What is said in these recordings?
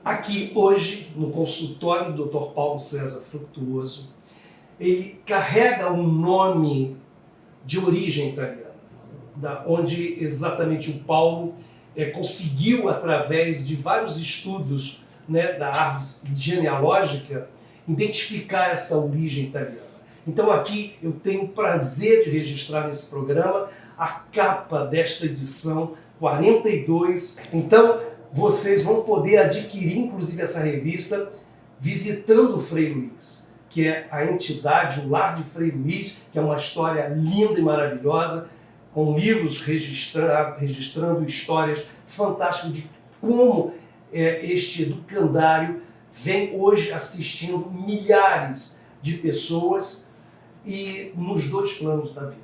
Aqui hoje, no consultório do Dr. Paulo César Frutuoso, ele carrega um nome de origem italiana, onde exatamente o Paulo conseguiu, através de vários estudos, né, da árvore genealógica, identificar essa origem italiana. Então aqui eu tenho o prazer de registrar nesse programa a capa desta edição 42. Então vocês vão poder adquirir, inclusive, essa revista visitando o Frei Luiz, que é a entidade, o Lar de Frei Luiz, que é uma história linda e maravilhosa, com livros registrando histórias fantásticas de como este educandário vem hoje assistindo milhares de pessoas e nos dois planos da vida.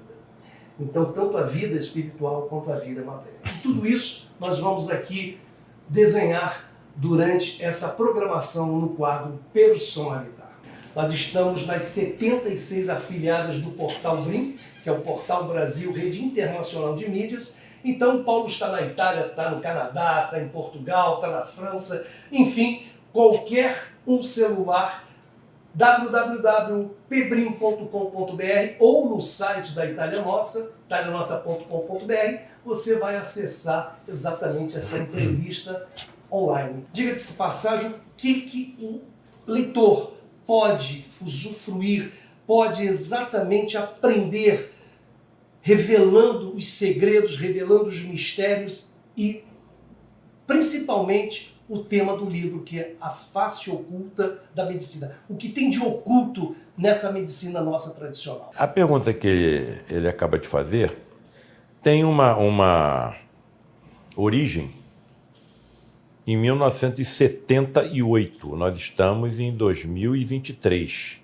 Então, tanto a vida espiritual quanto a vida matéria. E tudo isso nós vamos aqui desenhar durante essa programação no quadro Personalitar. Nós estamos nas 76 afiliadas do Portal BRIM, que é o Portal Brasil, Rede Internacional de Mídias. Então, o Paulo está na Itália, está no Canadá, está em Portugal, está na França, enfim, qualquer um celular, www.pbrim.com.br ou no site da Itália Nossa, italianossa.com.br, você vai acessar exatamente essa entrevista online. Diga-se de passagem, o que o leitor pode usufruir, pode exatamente aprender, revelando os segredos, revelando os mistérios e, principalmente, o tema do livro, que é a face oculta da medicina. O que tem de oculto nessa medicina nossa tradicional? A pergunta que ele acaba de fazer tem uma origem em 1978. Nós estamos em 2023.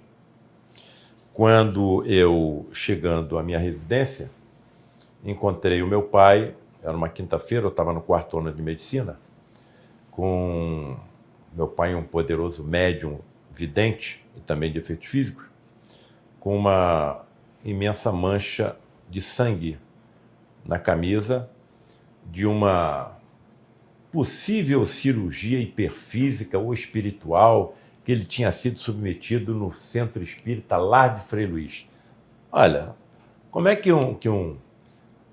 Quando eu, chegando à minha residência, encontrei o meu pai, era uma quinta-feira, eu estava no quarto ano de medicina, com meu pai, um poderoso médium vidente e também de efeitos físicos, com uma imensa mancha de sangue na camisa de uma possível cirurgia hiperfísica ou espiritual que ele tinha sido submetido no Centro Espírita Lar de Frei Luiz. Olha, como é que um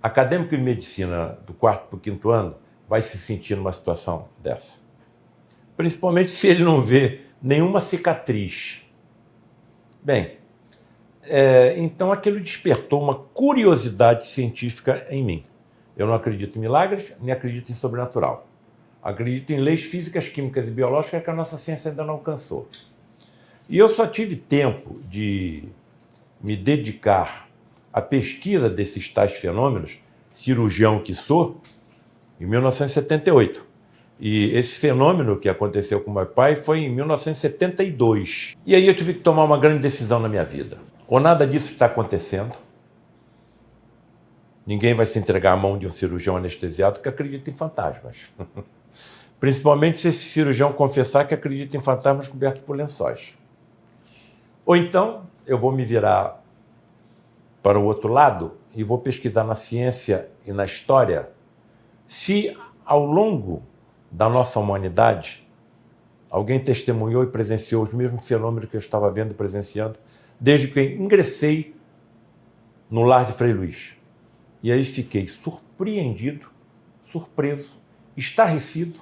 acadêmico de medicina do 4º para o 5º ano vai se sentir numa situação dessa? Principalmente se ele não vê nenhuma cicatriz. Bem, então aquilo despertou uma curiosidade científica em mim. Eu não acredito em milagres, nem acredito em sobrenatural. Acredito em leis físicas, químicas e biológicas que a nossa ciência ainda não alcançou. E eu só tive tempo de me dedicar à pesquisa desses tais fenômenos, cirurgião que sou, em 1978. E esse fenômeno que aconteceu com meu pai foi em 1972. E aí eu tive que tomar uma grande decisão na minha vida. Ou nada disso está acontecendo, ninguém vai se entregar à mão de um cirurgião anestesiado que acredita em fantasmas. Principalmente se esse cirurgião confessar que acredita em fantasmas cobertos por lençóis. Ou então eu vou me virar para o outro lado e vou pesquisar na ciência e na história se ao longo da nossa humanidade alguém testemunhou e presenciou os mesmos fenômenos que eu estava vendo e presenciando desde que ingressei no Lar de Frei Luiz. E aí fiquei surpreendido, surpreso, estarrecido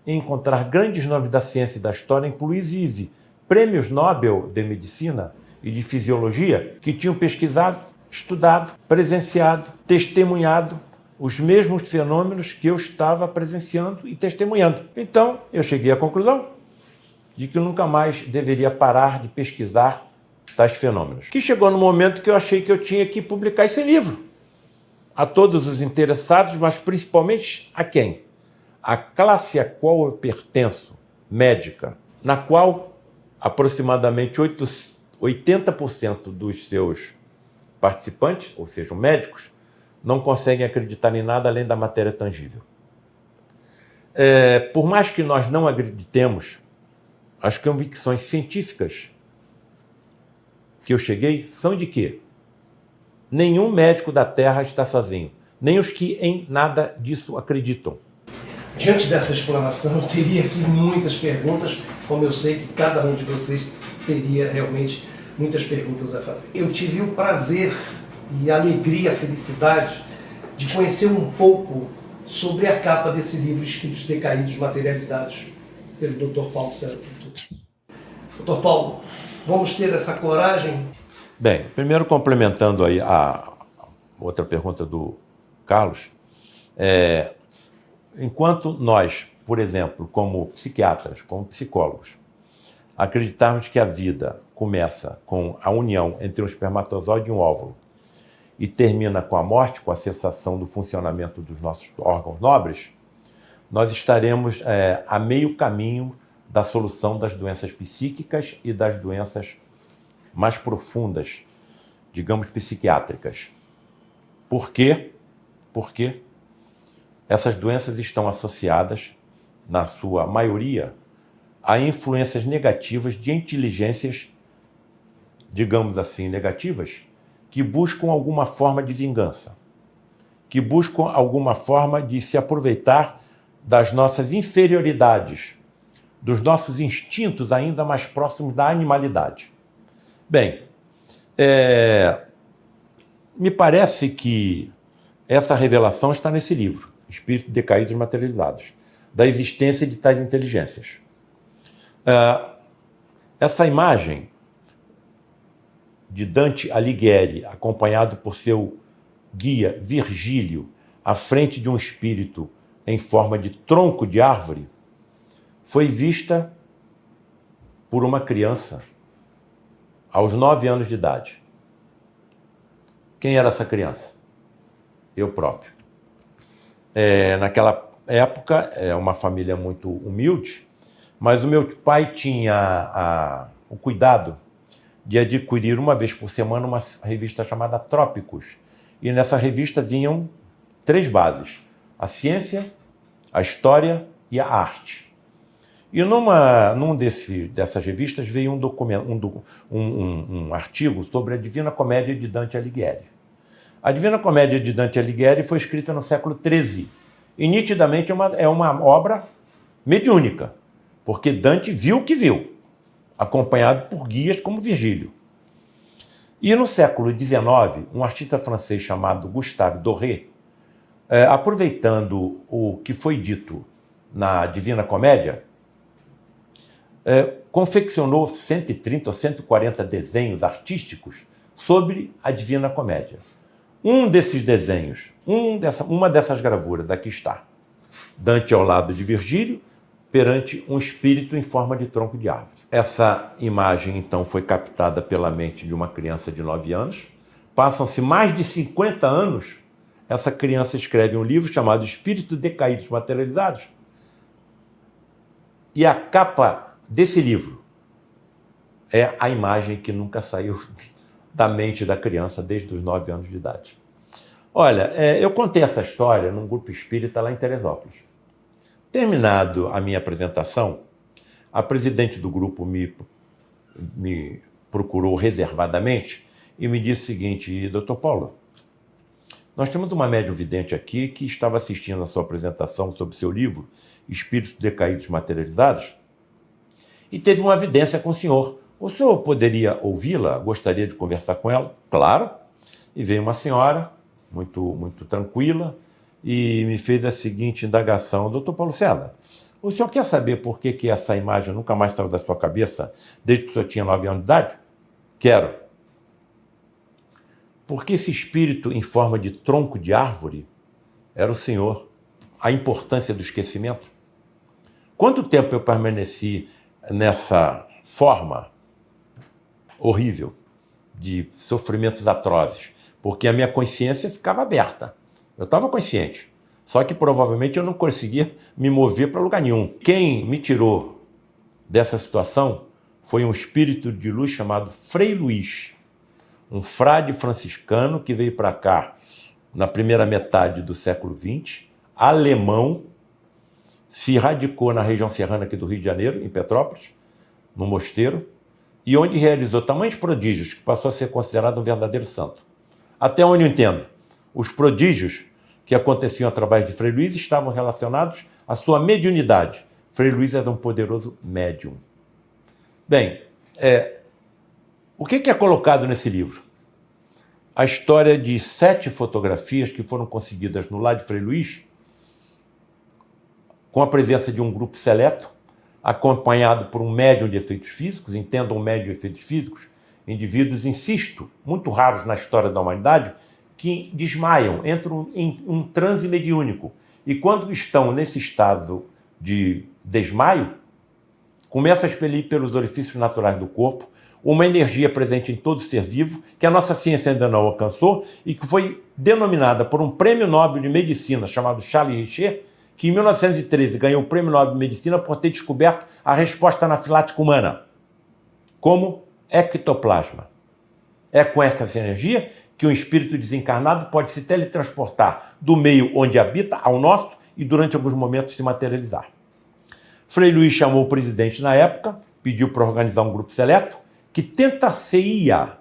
em encontrar grandes nomes da ciência e da história, inclusive prêmios Nobel de Medicina e de Fisiologia, que tinham pesquisado, estudado, presenciado, testemunhado os mesmos fenômenos que eu estava presenciando e testemunhando. Então, eu cheguei à conclusão de que eu nunca mais deveria parar de pesquisar tais fenômenos. Que chegou no momento que eu achei que eu tinha que publicar esse livro a todos os interessados, mas principalmente a quem? A classe a qual eu pertenço, médica, na qual aproximadamente 80% dos seus participantes, ou seja, médicos, não conseguem acreditar em nada além da matéria tangível. Por mais que nós não acreditemos, as convicções científicas que eu cheguei são de que nenhum médico da Terra está sozinho, nem os que em nada disso acreditam. Diante dessa explanação, eu teria aqui muitas perguntas, como eu sei que cada um de vocês teria realmente muitas perguntas a fazer. Eu tive o prazer e a alegria, a felicidade de conhecer um pouco sobre a capa desse livro, Espíritos Decaídos Materializados, pelo Dr. Paulo César Frutuoso. Dr. Paulo, vamos ter essa coragem? Bem, primeiro complementando aí a outra pergunta do Carlos, enquanto nós, por exemplo, como psiquiatras, como psicólogos, acreditarmos que a vida começa com a união entre um espermatozoide e um óvulo e termina com a morte, com a cessação do funcionamento dos nossos órgãos nobres, nós estaremos a meio caminho da solução das doenças psíquicas e das doenças mais profundas, digamos, psiquiátricas. Por quê? Porque essas doenças estão associadas, na sua maioria, a influências negativas de inteligências, digamos assim, negativas, que buscam alguma forma de vingança, que buscam alguma forma de se aproveitar das nossas inferioridades, dos nossos instintos ainda mais próximos da animalidade. Bem, me parece que essa revelação está nesse livro, Espíritos Decaídos Materializados, da existência de tais inteligências. Essa imagem de Dante Alighieri, acompanhado por seu guia Virgílio, à frente de um espírito em forma de tronco de árvore, foi vista por uma criança aos 9 anos de idade. Quem era essa criança? Eu próprio. Naquela época, uma família muito humilde, mas o meu pai tinha o cuidado de adquirir uma vez por semana uma revista chamada Trópicos. E nessa revista vinham 3 bases: a ciência, a história e a arte. E dessas revistas veio um artigo sobre a Divina Comédia de Dante Alighieri. A Divina Comédia de Dante Alighieri foi escrita no século XIII e nitidamente é uma obra mediúnica, porque Dante viu o que viu, acompanhado por guias como Virgílio. E no século XIX, um artista francês chamado Gustave Doré, aproveitando o que foi dito na Divina Comédia, confeccionou 130 ou 140 desenhos artísticos sobre a Divina Comédia. Um desses desenhos, uma dessas gravuras, aqui está. Dante ao lado de Virgílio, perante um espírito em forma de tronco de árvore. Essa imagem, então, foi captada pela mente de uma criança de 9 anos. Passam-se mais de 50 anos, essa criança escreve um livro chamado Espíritos Decaídos Materializados. E a capa desse livro é a imagem que nunca saiu da mente da criança desde os 9 anos de idade. Olha, eu contei essa história num grupo espírita lá em Teresópolis. Terminado a minha apresentação, a presidente do grupo me procurou reservadamente e me disse o seguinte: Dr. Paulo, nós temos uma médium vidente aqui que estava assistindo a sua apresentação sobre seu livro, Espíritos Decaídos Materializados, e teve uma evidência com o senhor. O senhor poderia ouvi-la? Gostaria de conversar com ela? Claro. E veio uma senhora, muito tranquila, e me fez a seguinte indagação: Dr. Paulo César, o senhor quer saber por que essa imagem nunca mais saiu da sua cabeça desde que o senhor tinha 9 anos de idade? Quero. Porque esse espírito em forma de tronco de árvore era o senhor. A importância do esquecimento. Quanto tempo eu permaneci nessa forma horrível de sofrimentos atrozes? Porque a minha consciência ficava aberta. Eu estava consciente. Só que provavelmente eu não conseguia me mover para lugar nenhum. Quem me tirou dessa situação foi um espírito de luz chamado Frei Luís, um frade franciscano que veio para cá na primeira metade do século XX, alemão, se radicou na região serrana aqui do Rio de Janeiro, em Petrópolis, no mosteiro, e onde realizou tamanhos prodígios que passou a ser considerado um verdadeiro santo. Até onde eu entendo, os prodígios que aconteciam através de Frei Luís estavam relacionados à sua mediunidade. Frei Luís era um poderoso médium. Bem, o que é colocado nesse livro? A história de 7 fotografias que foram conseguidas no lar de Frei Luís, com a presença de um grupo seleto, acompanhado por um médium de efeitos físicos. Entendam um médium de efeitos físicos, indivíduos, insisto, muito raros na história da humanidade, que desmaiam, entram em um transe mediúnico. E quando estão nesse estado de desmaio, começam a expelir pelos orifícios naturais do corpo uma energia presente em todo ser vivo, que a nossa ciência ainda não alcançou e que foi denominada por um prêmio Nobel de Medicina chamado Charles Richer, que em 1913 ganhou o prêmio Nobel de Medicina por ter descoberto a resposta anafilática humana, como ectoplasma. É com essa energia que um espírito desencarnado pode se teletransportar do meio onde habita ao nosso e durante alguns momentos se materializar. Frei Luís chamou o presidente na época, pediu para organizar um grupo seleto que tentar-se-ia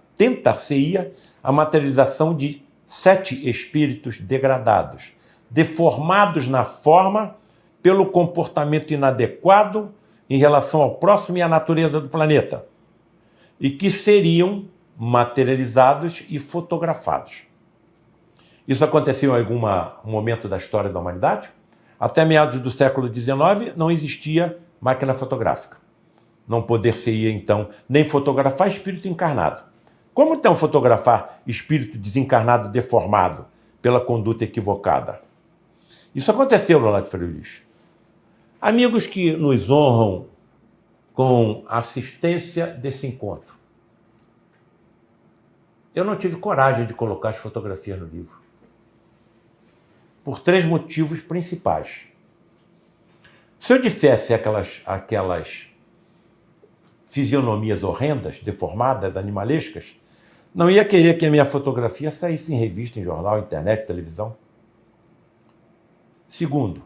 a materialização de 7 espíritos degradados, deformados na forma pelo comportamento inadequado em relação ao próximo e à natureza do planeta, e que seriam materializados e fotografados. Isso aconteceu em algum momento da história da humanidade? Até meados do século XIX não existia máquina fotográfica. Não poder-se-ia, então, nem fotografar espírito encarnado. Como então fotografar espírito desencarnado deformado pela conduta equivocada? Isso aconteceu no lar de Frei Luís. Amigos que nos honram com a assistência desse encontro, eu não tive coragem de colocar as fotografias no livro, por 3 motivos principais. Se eu dissesse aquelas fisionomias horrendas, deformadas, animalescas, não ia querer que a minha fotografia saísse em revista, em jornal, internet, televisão. Segundo,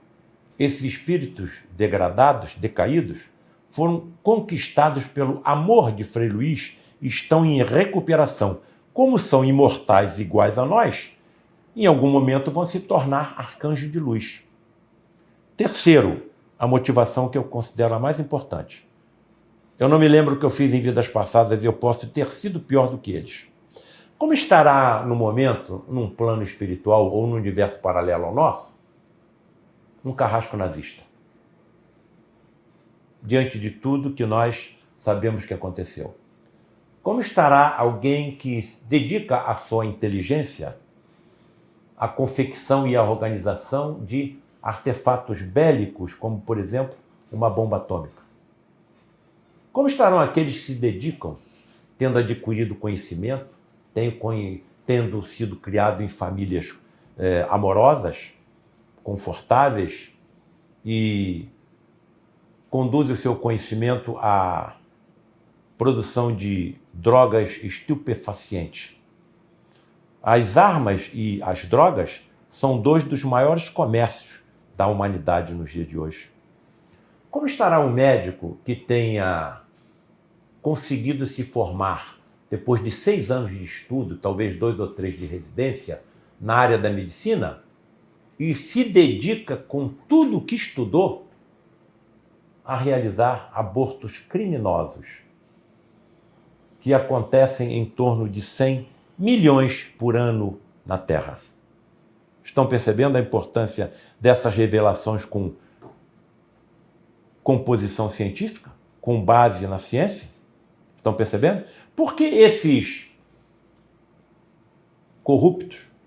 esses espíritos degradados, decaídos, foram conquistados pelo amor de Frei Luís e estão em recuperação. Como são imortais iguais a nós, em algum momento vão se tornar arcanjos de luz. Terceiro, a motivação que eu considero a mais importante. Eu não me lembro o que eu fiz em vidas passadas e eu posso ter sido pior do que eles. Como estará no momento, num plano espiritual ou num universo paralelo ao nosso, um carrasco nazista? Diante de tudo que nós sabemos que aconteceu. Como estará alguém que dedica a sua inteligência à confecção e à organização de artefatos bélicos, como, por exemplo, uma bomba atômica? Como estarão aqueles que se dedicam, tendo adquirido conhecimento, tendo sido criados em famílias amorosas, confortáveis, e conduzem o seu conhecimento à produção de drogas estupefacientes? As armas e as drogas são 2 dos maiores comércios da humanidade nos dias de hoje. Como estará um médico que tenha conseguido se formar depois de 6 anos de estudo, talvez 2 ou 3 de residência, na área da medicina, e se dedica com tudo o que estudou a realizar abortos criminosos, que acontecem em torno de 100 milhões por ano na Terra? Estão percebendo a importância dessas revelações com composição científica, com base na ciência? Estão percebendo? Por que esses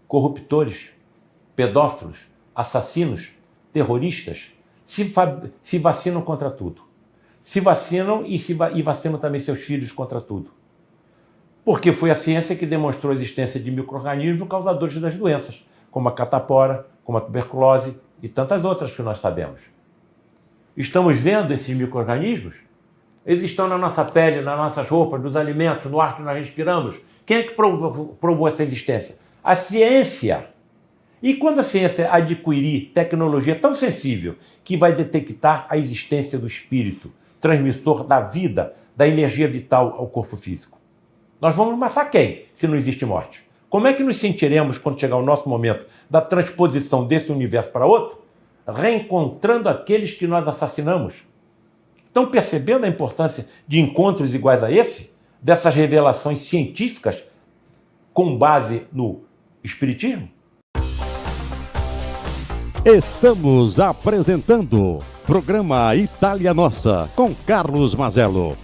corruptores, pedófilos, assassinos, terroristas se vacinam contra tudo? Se vacinam e vacinam também seus filhos contra tudo. Porque foi a ciência que demonstrou a existência de micro-organismos causadores das doenças, como a catapora, como a tuberculose e tantas outras que nós sabemos. Estamos vendo esses micro-organismos? Eles estão na nossa pele, nas nossas roupas, nos alimentos, no ar que nós respiramos. Quem é que provou essa existência? A ciência. E quando a ciência adquirir tecnologia tão sensível que vai detectar a existência do espírito, transmissor da vida, da energia vital ao corpo físico, nós vamos matar quem, se não existe morte? Como é que nos sentiremos quando chegar o nosso momento da transposição desse universo para outro, reencontrando aqueles que nós assassinamos? Estão percebendo a importância de encontros iguais a esse? Dessas revelações científicas com base no Espiritismo? Estamos apresentando programa Itália Nossa, com Carlos Mazzello.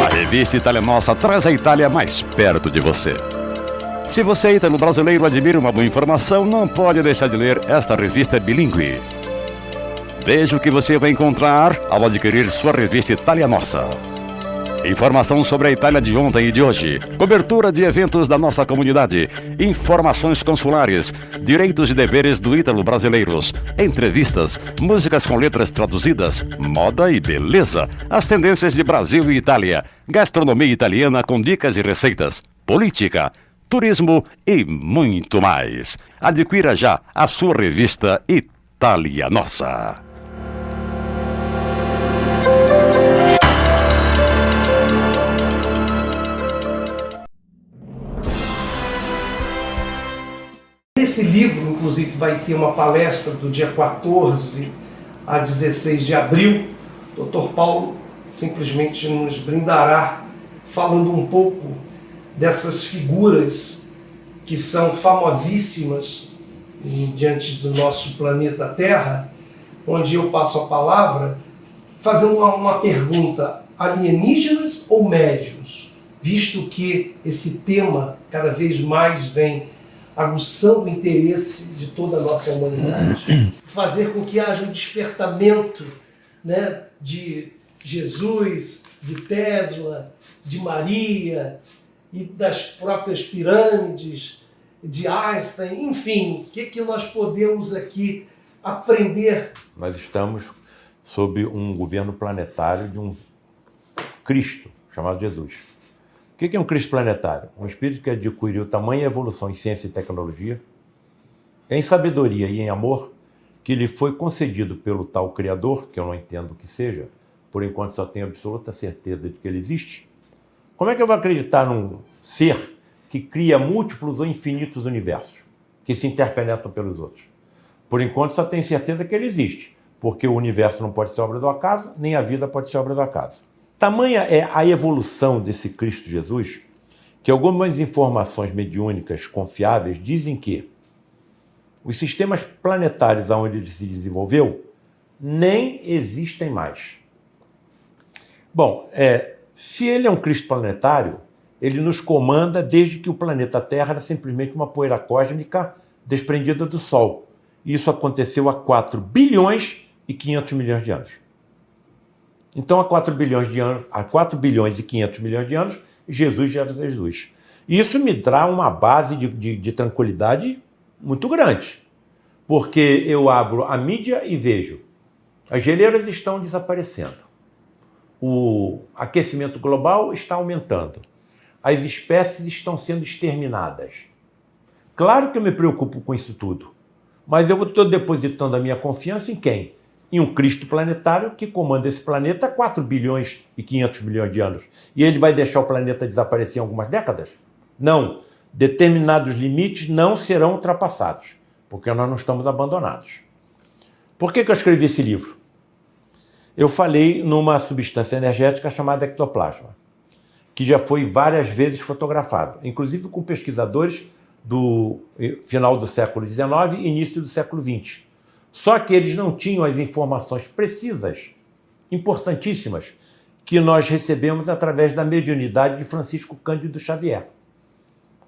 A revista Itália Nossa traz a Itália mais perto de você. Se você, ítalo-brasileiro, admira uma boa informação, não pode deixar de ler esta revista bilíngue. Veja o que você vai encontrar ao adquirir sua revista Itália Nossa. Informação sobre a Itália de ontem e de hoje, cobertura de eventos da nossa comunidade, informações consulares, direitos e deveres do ítalo-brasileiros, entrevistas, músicas com letras traduzidas, moda e beleza, as tendências de Brasil e Itália, gastronomia italiana com dicas e receitas, política, turismo e muito mais. Adquira já a sua revista Itália Nossa. Esse livro, inclusive, vai ter uma palestra do dia 14 a 16 de abril. O Dr. Paulo simplesmente nos brindará falando um pouco dessas figuras que são famosíssimas diante do nosso planeta Terra, onde eu passo a palavra fazendo uma pergunta: alienígenas ou médiuns? Visto que esse tema cada vez mais vem aguçando o interesse de toda a nossa humanidade. Fazer com que haja um despertamento, né, de Jesus, de Tesla, de Maria e das próprias pirâmides, de Einstein, enfim, o que nós podemos aqui aprender? Nós estamos sob um governo planetário de um Cristo chamado Jesus. O que é um Cristo planetário? Um espírito que adquiriu tamanha evolução em ciência e tecnologia, em sabedoria e em amor, que lhe foi concedido pelo tal Criador, que eu não entendo o que seja, por enquanto só tenho absoluta certeza de que ele existe. Como é que eu vou acreditar num ser que cria múltiplos ou infinitos universos, que se interpenetram pelos outros? Por enquanto só tenho certeza que ele existe, porque o universo não pode ser obra do acaso, nem a vida pode ser obra do acaso. Tamanha é a evolução desse Cristo Jesus, que algumas informações mediúnicas confiáveis dizem que os sistemas planetários onde ele se desenvolveu nem existem mais. Bom, se ele é um Cristo planetário, ele nos comanda desde que o planeta Terra era simplesmente uma poeira cósmica desprendida do Sol. Isso aconteceu há 4 bilhões e 500 milhões de anos. Então, há 4 bilhões e 500 milhões de anos, Jesus já era Jesus. Isso me dá uma base de tranquilidade muito grande, porque eu abro a mídia e vejo as geleiras estão desaparecendo, o aquecimento global está aumentando, as espécies estão sendo exterminadas. Claro que eu me preocupo com isso tudo, mas eu estou depositando a minha confiança em quem? Em um Cristo planetário que comanda esse planeta há 4 bilhões e 500 milhões de anos. E ele vai deixar o planeta desaparecer em algumas décadas? Não. Determinados limites não serão ultrapassados, porque nós não estamos abandonados. Por que eu escrevi esse livro? Eu falei numa substância energética chamada ectoplasma, que já foi várias vezes fotografado, inclusive com pesquisadores do final do século XIX e início do século XX. Só que eles não tinham as informações precisas, importantíssimas, que nós recebemos através da mediunidade de Francisco Cândido Xavier.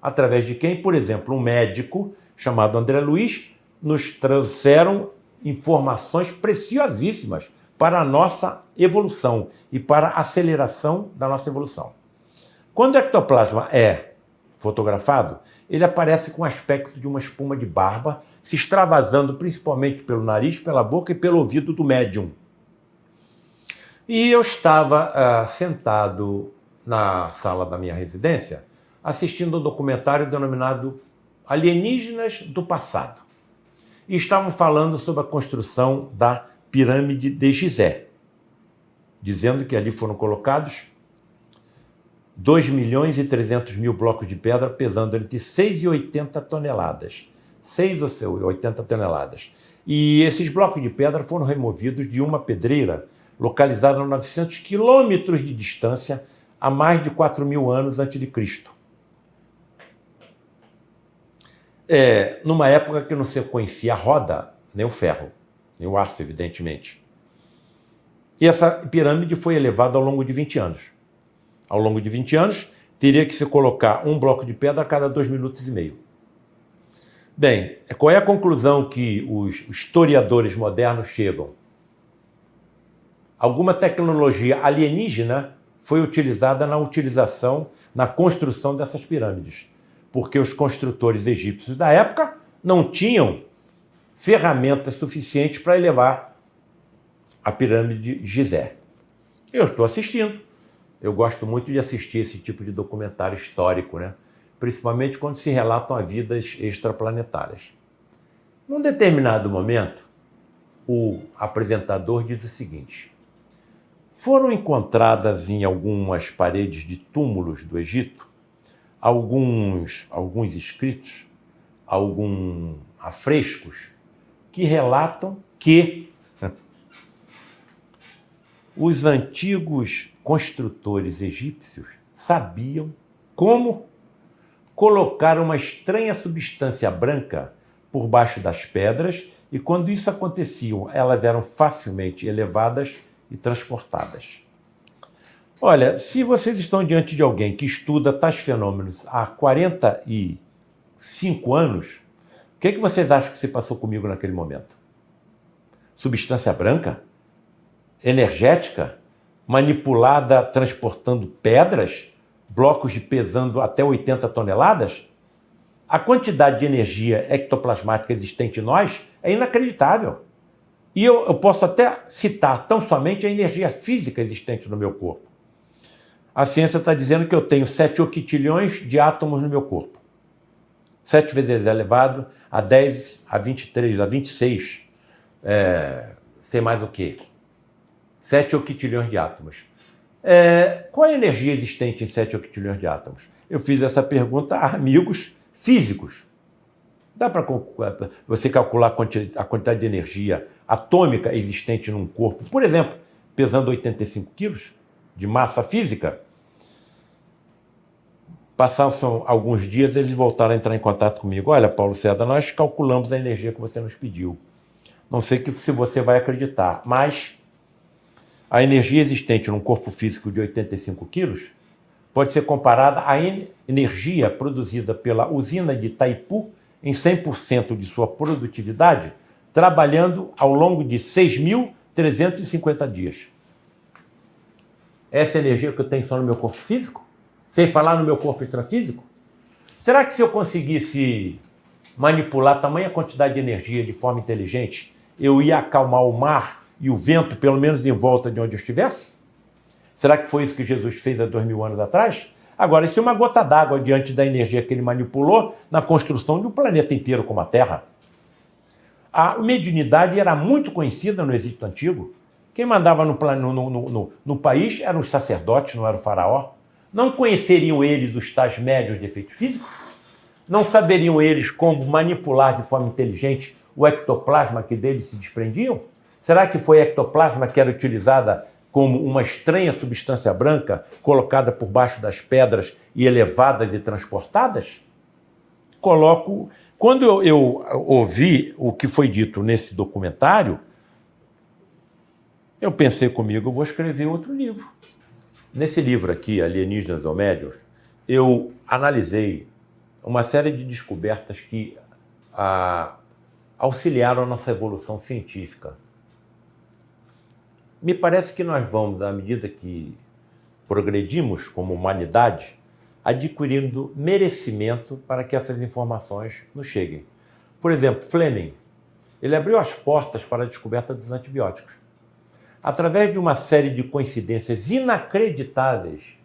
Através de quem, por exemplo, um médico chamado André Luiz, nos trouxeram informações preciosíssimas para a nossa evolução e para a aceleração da nossa evolução. Quando o ectoplasma é fotografado, ele aparece com o aspecto de uma espuma de barba, se extravasando principalmente pelo nariz, pela boca e pelo ouvido do médium. E eu estava sentado na sala da minha residência, assistindo um documentário denominado Alienígenas do Passado. E estavam falando sobre a construção da pirâmide de Gizé, dizendo que ali foram colocados 2.300.000 blocos de pedra pesando entre 6 e 80 toneladas. 6 ou 80 toneladas. E esses blocos de pedra foram removidos de uma pedreira localizada a 900 quilômetros de distância há mais de 4.000 anos antes de Cristo. Numa época que não se conhecia a roda, nem o ferro, nem o aço, evidentemente. E essa pirâmide foi elevada ao longo de 20 anos. Ao longo de 20 anos, teria que se colocar um bloco de pedra a cada 2 minutos e meio. Bem, qual é a conclusão que os historiadores modernos chegam? Alguma tecnologia alienígena foi utilizada na construção dessas pirâmides, porque os construtores egípcios da época não tinham ferramentas suficientes para elevar a pirâmide de Gizé. Eu estou assistindo. Eu gosto muito de assistir esse tipo de documentário histórico, né? Principalmente quando se relatam a vidas extraplanetárias. Num determinado momento, o apresentador diz o seguinte: foram encontradas em algumas paredes de túmulos do Egito alguns escritos, alguns afrescos que relatam que os antigos construtores egípcios sabiam como colocar uma estranha substância branca por baixo das pedras e, quando isso acontecia, elas eram facilmente elevadas e transportadas. Olha, se vocês estão diante de alguém que estuda tais fenômenos há 45 anos, o que vocês acham que se passou comigo naquele momento? Substância branca? Energética? Manipulada transportando pedras? Blocos de pesando até 80 toneladas? A quantidade de energia ectoplasmática existente em nós é inacreditável. E eu posso até citar tão somente a energia física existente no meu corpo. A ciência está dizendo que eu tenho 7 octilhões de átomos no meu corpo. 7 vezes elevado a 10, a 23, a 26. Sei mais o quê? 7 octilhões de átomos. Qual é a energia existente em 7 octilhões de átomos? Eu fiz essa pergunta a amigos físicos. Dá para você calcular a quantidade de energia atômica existente num corpo, por exemplo, pesando 85 quilos de massa física? Passaram alguns dias, eles voltaram a entrar em contato comigo. Olha, Paulo César, nós calculamos a energia que você nos pediu. Não sei se você vai acreditar, mas a energia existente num corpo físico de 85 quilos pode ser comparada à energia produzida pela usina de Itaipu em 100% de sua produtividade, trabalhando ao longo de 6.350 dias. Essa energia que eu tenho só no meu corpo físico? Sem falar no meu corpo extrafísico? Será que se eu conseguisse manipular tamanha quantidade de energia de forma inteligente, eu ia acalmar o mar e o vento, pelo menos em volta de onde eu estivesse? Será que foi isso que Jesus fez há 2.000 anos atrás? Agora, isso é uma gota d'água diante da energia que ele manipulou na construção de um planeta inteiro como a Terra. A mediunidade era muito conhecida no Egito Antigo. Quem mandava no país eram os sacerdotes, não era o faraó. Não conheceriam eles os tais médios de efeito físico? Não saberiam eles como manipular de forma inteligente o ectoplasma que deles se desprendiam? Será que foi ectoplasma que era utilizada como uma estranha substância branca colocada por baixo das pedras e elevadas e transportadas? Quando eu ouvi o que foi dito nesse documentário, eu pensei comigo, eu vou escrever outro livro. Nesse livro aqui, Alienígenas ou Médiuns, eu analisei uma série de descobertas que auxiliaram a nossa evolução científica. Me parece que nós vamos, à medida que progredimos como humanidade, adquirindo merecimento para que essas informações nos cheguem. Por exemplo, Fleming, ele abriu as portas para a descoberta dos antibióticos. Através de uma série de coincidências inacreditáveis,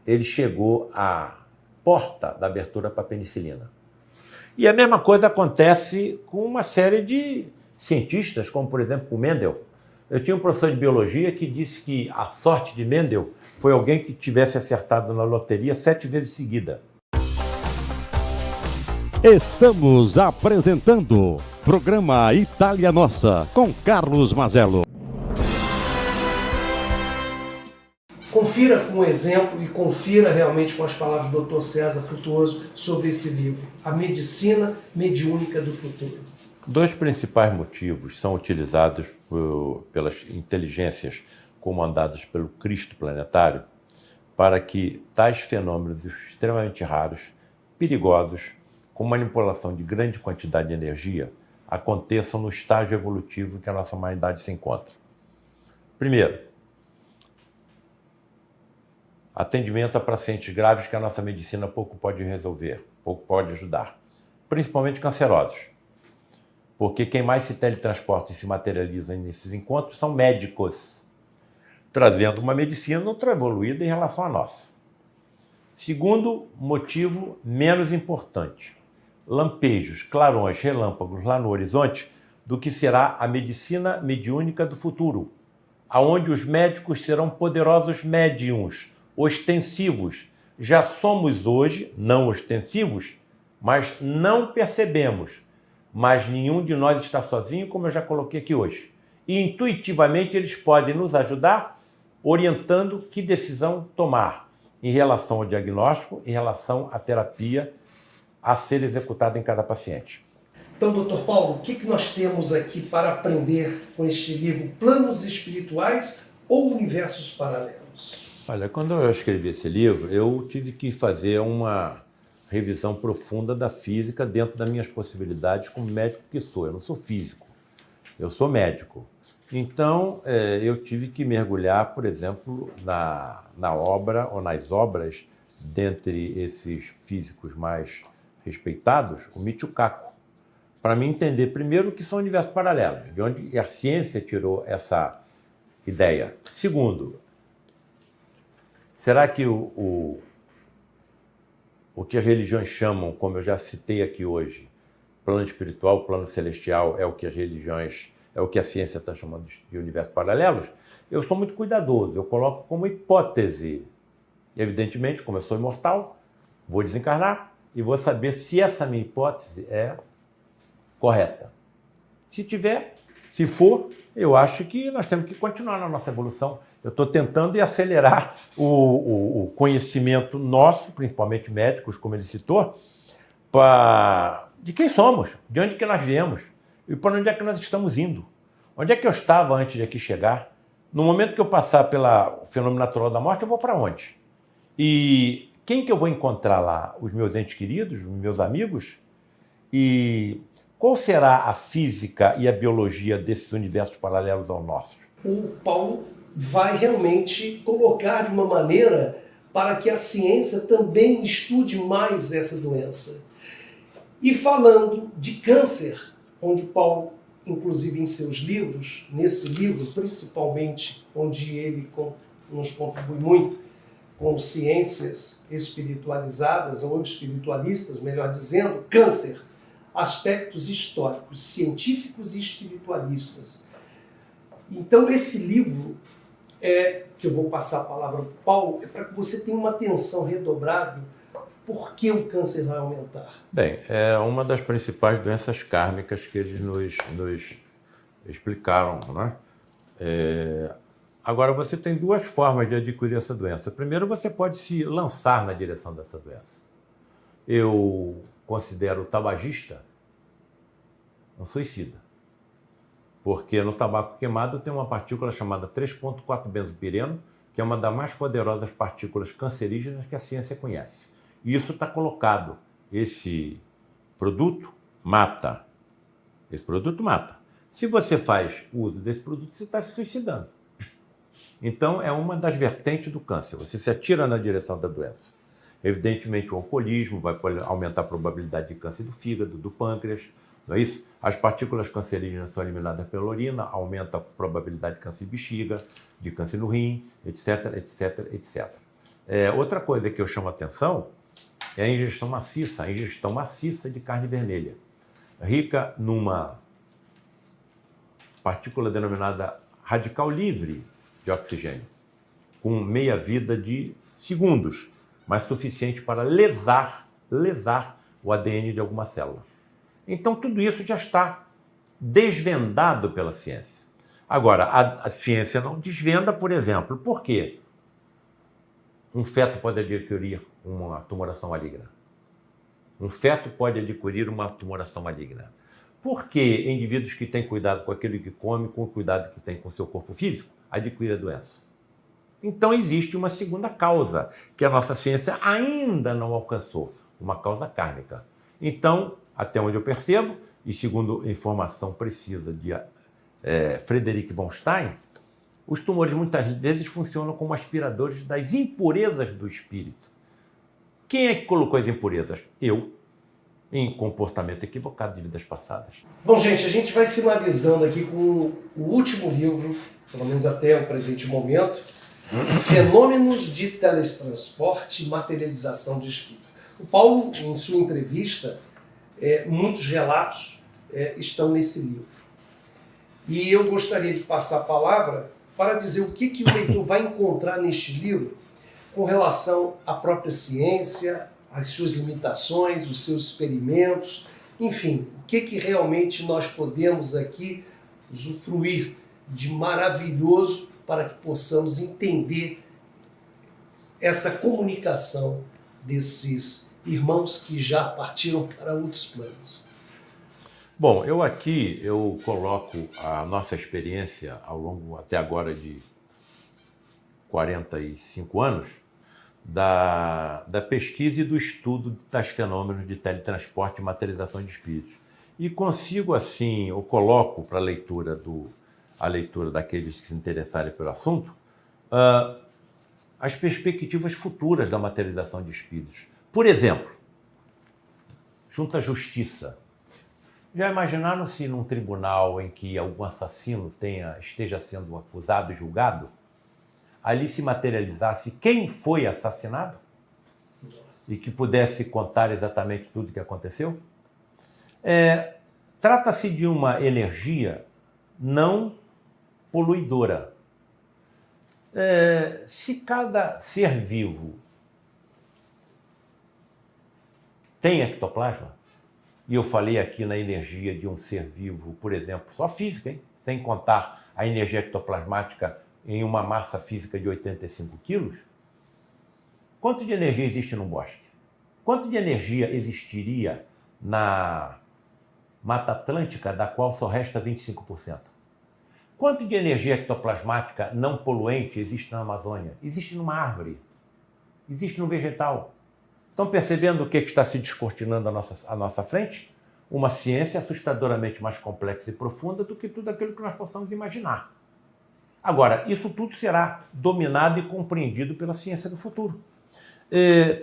ele chegou à porta da abertura para a penicilina. E a mesma coisa acontece com uma série de cientistas, como, por exemplo, o Mendel. Eu tinha um professor de biologia que disse que a sorte de Mendel foi alguém que tivesse acertado na loteria 7 vezes seguida. Estamos apresentando programa Itália Nossa, com Carlos Mazzello. Confira com o exemplo e confira realmente com as palavras do Dr. César Frutuoso sobre esse livro, A Medicina Mediúnica do Futuro. 2 principais motivos são utilizados pelas inteligências comandadas pelo Cristo planetário para que tais fenômenos extremamente raros, perigosos, com manipulação de grande quantidade de energia, aconteçam no estágio evolutivo em que a nossa humanidade se encontra. Primeiro, atendimento a pacientes graves que a nossa medicina pouco pode resolver, pouco pode ajudar, principalmente cancerosos. Porque quem mais se teletransporta e se materializa nesses encontros são médicos, trazendo uma medicina ultra evoluída em relação à nossa. Segundo motivo menos importante, lampejos, clarões, relâmpagos lá no horizonte do que será a medicina mediúnica do futuro, aonde os médicos serão poderosos médiums, ostensivos. Já somos hoje não ostensivos, mas não percebemos. Mas nenhum de nós está sozinho, como eu já coloquei aqui hoje. E intuitivamente eles podem nos ajudar orientando que decisão tomar em relação ao diagnóstico, em relação à terapia a ser executada em cada paciente. Então, Dr. Paulo, o que nós temos aqui para aprender com este livro, Planos Espirituais ou Universos Paralelos? Olha, quando eu escrevi esse livro, eu tive que fazer uma revisão profunda da física dentro das minhas possibilidades como médico que sou. Eu não sou físico, eu sou médico. Então, eu tive que mergulhar, por exemplo, na obra ou nas obras dentre esses físicos mais respeitados, o Michio Kaku, para mim entender primeiro o que são universos paralelos, de onde a ciência tirou essa ideia. Segundo, será que o que as religiões chamam, como eu já citei aqui hoje, plano espiritual, plano celestial, é o que as religiões, é o que a ciência está chamando de universos paralelos? Eu sou muito cuidadoso, eu coloco como hipótese. Evidentemente, como eu sou imortal, vou desencarnar e vou saber se essa minha hipótese é correta. Se for, eu acho que nós temos que continuar na nossa evolução. Eu estou tentando acelerar o conhecimento nosso, principalmente médicos, como ele citou, de quem somos, de onde que nós viemos e para onde é que nós estamos indo. Onde é que eu estava antes de aqui chegar? No momento que eu passar pelo fenômeno natural da morte, eu vou para onde? E quem que eu vou encontrar lá? Os meus entes queridos, os meus amigos? E qual será a física e a biologia desses universos paralelos ao nosso? O Paulo vai realmente colocar de uma maneira para que a ciência também estude mais essa doença. E falando de câncer, onde o Paulo, inclusive em seus livros, nesse livro principalmente, onde ele nos contribui muito com ciências espiritualizadas, ou espiritualistas, melhor dizendo, câncer, aspectos históricos, científicos e espiritualistas. Então esse livro, que eu vou passar a palavra para o Paulo, é para que você tenha uma atenção redobrada por que o câncer vai aumentar. Bem, é uma das principais doenças kármicas que eles nos explicaram, né? Agora, você tem 2 formas de adquirir essa doença. Primeiro, você pode se lançar na direção dessa doença. Eu considero o tabagista um suicida, porque no tabaco queimado tem uma partícula chamada 3,4-benzopireno, que é uma das mais poderosas partículas cancerígenas que a ciência conhece. E isso está colocado. Esse produto mata. Esse produto mata. Se você faz uso desse produto, você está se suicidando. Então, é uma das vertentes do câncer. Você se atira na direção da doença. Evidentemente, o alcoolismo vai aumentar a probabilidade de câncer do fígado, do pâncreas, não é isso? As partículas cancerígenas são eliminadas pela urina, aumenta a probabilidade de câncer de bexiga, de câncer no rim, etc, etc, etc. Outra coisa que eu chamo a atenção é a ingestão maciça de carne vermelha, rica numa partícula denominada radical livre de oxigênio, com meia-vida de segundos, mas suficiente para lesar o ADN de alguma célula. Então, tudo isso já está desvendado pela ciência. Agora, a ciência não desvenda, por exemplo, por quê? Um feto pode adquirir uma tumoração maligna. Um feto pode adquirir uma tumoração maligna. Por que indivíduos que têm cuidado com aquilo que come, com o cuidado que têm com o seu corpo físico, adquirem a doença? Então existe uma segunda causa, que a nossa ciência ainda não alcançou, uma causa kármica. Então, até onde eu percebo, e segundo informação precisa de Frederic von Stein, os tumores muitas vezes funcionam como aspiradores das impurezas do espírito. Quem é que colocou as impurezas? Eu, em comportamento equivocado de vidas passadas. Bom, gente, a gente vai finalizando aqui com o último livro, pelo menos até o presente momento, Fenômenos de Teletransporte e Materialização de Espírito. O Paulo, em sua entrevista, muitos relatos estão nesse livro. E eu gostaria de passar a palavra para dizer o que o leitor vai encontrar neste livro com relação à própria ciência, às suas limitações, os seus experimentos, enfim, o que realmente nós podemos aqui usufruir de maravilhoso para que possamos entender essa comunicação desses irmãos que já partiram para outros planos. Bom, eu coloco a nossa experiência ao longo até agora de 45 anos da pesquisa e do estudo das fenômenos de teletransporte e materialização de espíritos. E consigo assim, eu coloco para a leitura daqueles que se interessarem pelo assunto, as perspectivas futuras da materialização de espíritos. Por exemplo, junto à justiça. Já imaginaram se num tribunal em que algum assassino esteja sendo acusado e julgado, ali se materializasse quem foi assassinado? Nossa. E que pudesse contar exatamente tudo o que aconteceu? Trata-se de uma energia não poluidora. Se cada ser vivo tem ectoplasma, e eu falei aqui na energia de um ser vivo, por exemplo, só física, hein? Sem contar a energia ectoplasmática em uma massa física de 85 quilos, quanto de energia existe no bosque? Quanto de energia existiria na Mata Atlântica, da qual só resta 25%? Quanto de energia ectoplasmática não poluente existe na Amazônia? Existe numa árvore, existe no vegetal. Estão percebendo o que está se descortinando à nossa frente? Uma ciência assustadoramente mais complexa e profunda do que tudo aquilo que nós possamos imaginar. Agora, isso tudo será dominado e compreendido pela ciência do futuro.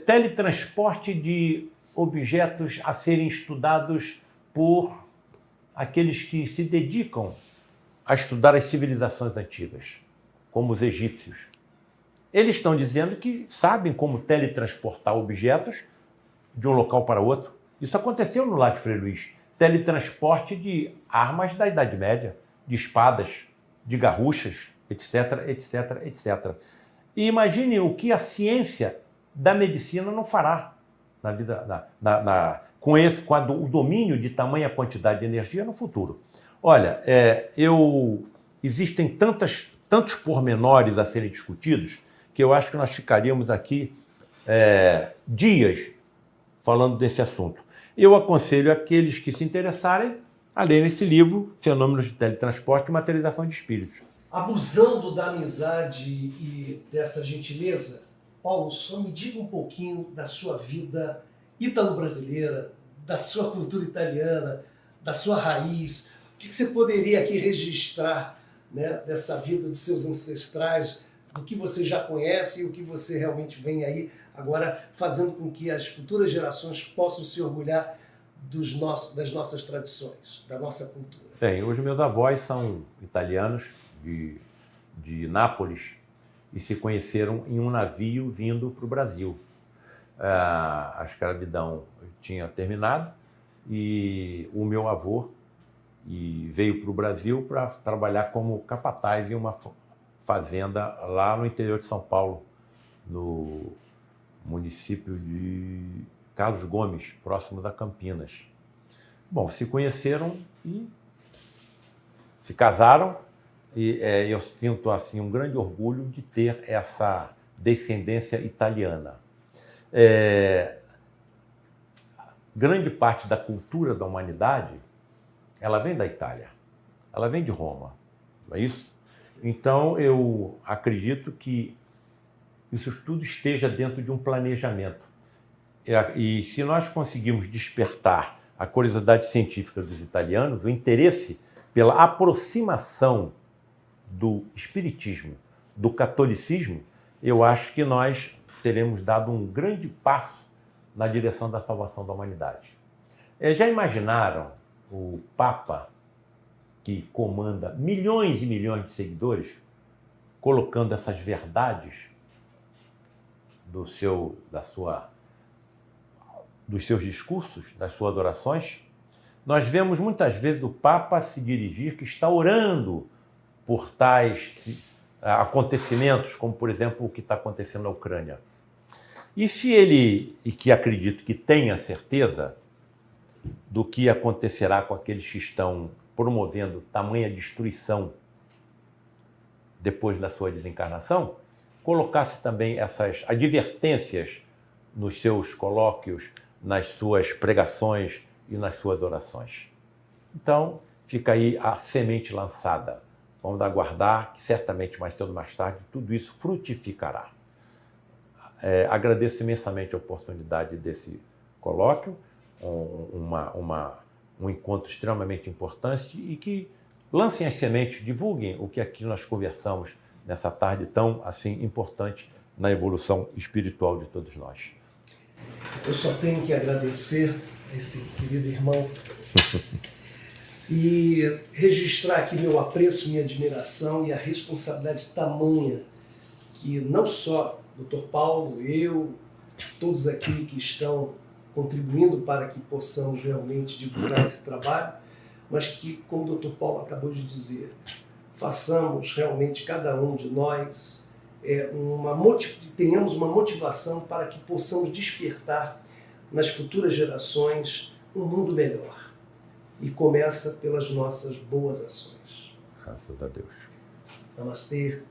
Teletransporte de objetos a serem estudados por aqueles que se dedicam a estudar as civilizações antigas, como os egípcios. Eles estão dizendo que sabem como teletransportar objetos de um local para outro. Isso aconteceu no Lago Frei Luís. Teletransporte de armas da Idade Média, de espadas, de garruchas, etc, etc, etc. E imagine o que a ciência da medicina não fará na vida, com o domínio de tamanha quantidade de energia no futuro. Olha, existem tantos pormenores a serem discutidos que eu acho que nós ficaríamos aqui dias falando desse assunto. Eu aconselho aqueles que se interessarem a lerem esse livro, Fenômenos de Teletransporte e Materialização de Espíritos. Abusando da amizade e dessa gentileza, Paulo, só me diga um pouquinho da sua vida ítalo-brasileira, da sua cultura italiana, da sua raiz. O que você poderia aqui registrar, né, dessa vida dos seus ancestrais, do que você já conhece e o que você realmente vem aí agora fazendo com que as futuras gerações possam se orgulhar das nossas tradições, da nossa cultura? Bem, hoje meus avós são italianos, de Nápoles, e se conheceram em um navio vindo para o Brasil. A escravidão tinha terminado e o meu avô e veio para o Brasil para trabalhar como capataz em uma fazenda lá no interior de São Paulo, no município de Carlos Gomes, próximo a Campinas. Bom, se conheceram e se casaram, e eu sinto assim um grande orgulho de ter essa descendência italiana. Grande parte da cultura da humanidade, ela vem da Itália, ela vem de Roma, não é isso? Então, eu acredito que isso tudo esteja dentro de um planejamento. E se nós conseguirmos despertar a curiosidade científica dos italianos, o interesse pela aproximação do espiritismo, do catolicismo, eu acho que nós teremos dado um grande passo na direção da salvação da humanidade. Já imaginaram o Papa, que comanda milhões e milhões de seguidores, colocando essas verdades dos seus discursos, das suas orações? Nós vemos muitas vezes o Papa se dirigir que está orando por tais acontecimentos, como, por exemplo, o que está acontecendo na Ucrânia. E se ele, e que acredito que tenha certeza do que acontecerá com aqueles que estão promovendo tamanha destruição depois da sua desencarnação, colocasse também essas advertências nos seus colóquios, nas suas pregações e nas suas orações. Então, fica aí a semente lançada. Vamos aguardar que certamente mais cedo ou mais tarde tudo isso frutificará. Agradeço imensamente a oportunidade desse colóquio, um encontro extremamente importante e que lancem as sementes, divulguem o que aqui nós conversamos nessa tarde tão assim importante na evolução espiritual de todos nós. Eu só tenho que agradecer a esse querido irmão e registrar aqui meu apreço, minha admiração e a responsabilidade tamanha que não só o Dr. Paulo, eu, todos aqui que estão contribuindo para que possamos realmente divulgar esse trabalho, mas que, como o Dr. Paulo acabou de dizer, façamos realmente cada um de nós tenhamos uma motivação para que possamos despertar nas futuras gerações um mundo melhor. E começa pelas nossas boas ações. Graças a Deus. Namastê.